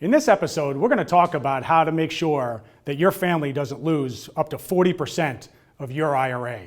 In this episode, we're going to talk about how to make sure that your family doesn't lose up to 40% of your IRA.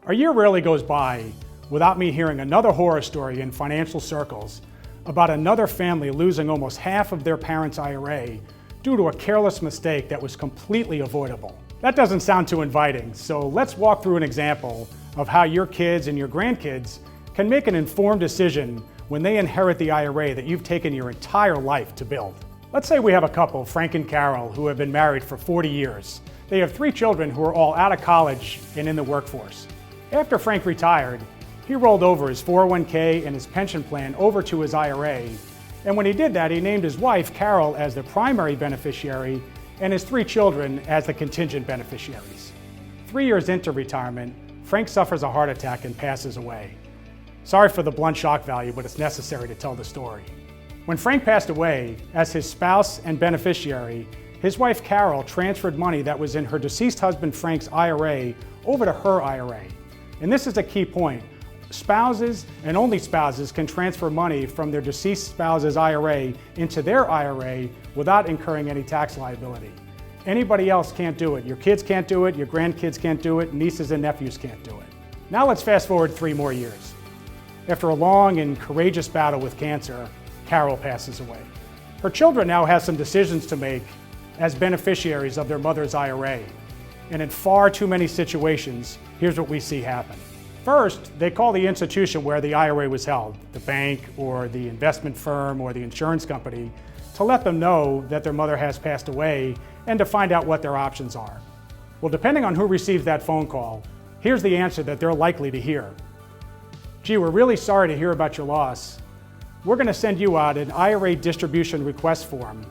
A year rarely goes by without me hearing another horror story in financial circles about another family losing almost half of their parents' IRA due to a careless mistake that was completely avoidable. That doesn't sound too inviting, so let's walk through an example of how your kids and your grandkids can make an informed decision when they inherit the IRA that you've taken your entire life to build. Let's say we have a couple, Frank and Carol, who have been married for 40 years. They have 3 children who are all out of college and in the workforce. After Frank retired, he rolled over his 401k and his pension plan over to his IRA, and when he did that, he named his wife, Carol, as the primary beneficiary and his 3 children as the contingent beneficiaries. 3 years into retirement, Frank suffers a heart attack and passes away. Sorry for the blunt shock value, but it's necessary to tell the story. When Frank passed away, as his spouse and beneficiary, his wife, Carol, transferred money that was in her deceased husband, Frank's IRA over to her IRA. And this is a key point. Spouses and only spouses can transfer money from their deceased spouse's IRA into their IRA without incurring any tax liability. Anybody else can't do it. Your kids can't do it, your grandkids can't do it, nieces and nephews can't do it. Now let's fast forward 3 more years. After a long and courageous battle with cancer, Carol passes away. Her children now have some decisions to make as beneficiaries of their mother's IRA. And in far too many situations, here's what we see happen. First, they call the institution where the IRA was held, the bank or the investment firm or the insurance company, to let them know that their mother has passed away and to find out what their options are. Well, depending on who receives that phone call, here's the answer that they're likely to hear. Gee, we're really sorry to hear about your loss. We're going to send you out an IRA distribution request form.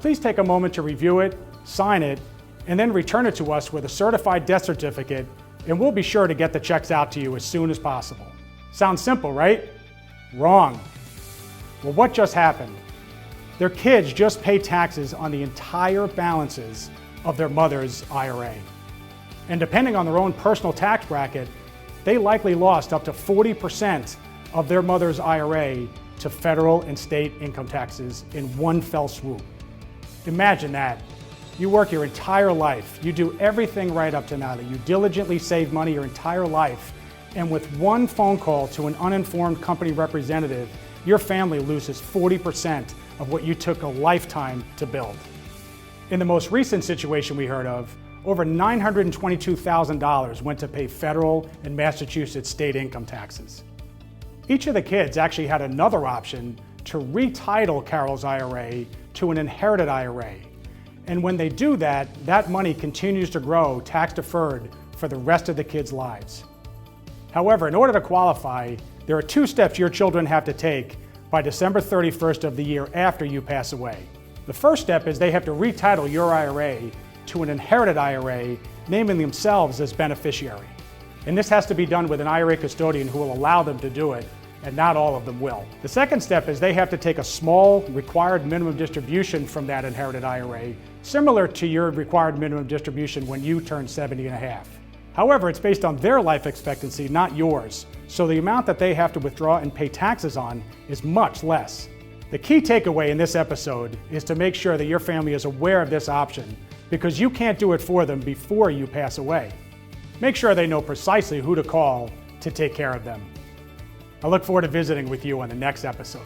Please take a moment to review it, sign it, and then return it to us with a certified death certificate, and we'll be sure to get the checks out to you as soon as possible. Sounds simple, right? Wrong. Well, what just happened? Their kids just paid taxes on the entire balances of their mother's IRA. And depending on their own personal tax bracket, they likely lost up to 40% of their mother's IRA to federal and state income taxes in one fell swoop. Imagine that. You work your entire life, you do everything right up to now, that you diligently save money your entire life, and with one phone call to an uninformed company representative, your family loses 40% of what you took a lifetime to build. In the most recent situation we heard of, over $922,000 went to pay federal and Massachusetts state income taxes. Each of the kids actually had another option to retitle Carol's IRA to an inherited IRA. And when they do that, that money continues to grow tax deferred for the rest of the kids' lives. However, in order to qualify, there are 2 steps your children have to take by December 31st of the year after you pass away. The first step is they have to retitle your IRA to an inherited IRA, naming themselves as beneficiary. And this has to be done with an IRA custodian who will allow them to do it, and not all of them will. The second step is they have to take a small required minimum distribution from that inherited IRA, similar to your required minimum distribution when you turn 70 and a half. However, it's based on their life expectancy, not yours, so the amount that they have to withdraw and pay taxes on is much less. The key takeaway in this episode is to make sure that your family is aware of this option, because you can't do it for them before you pass away. Make sure they know precisely who to call to take care of them. I look forward to visiting with you on the next episode.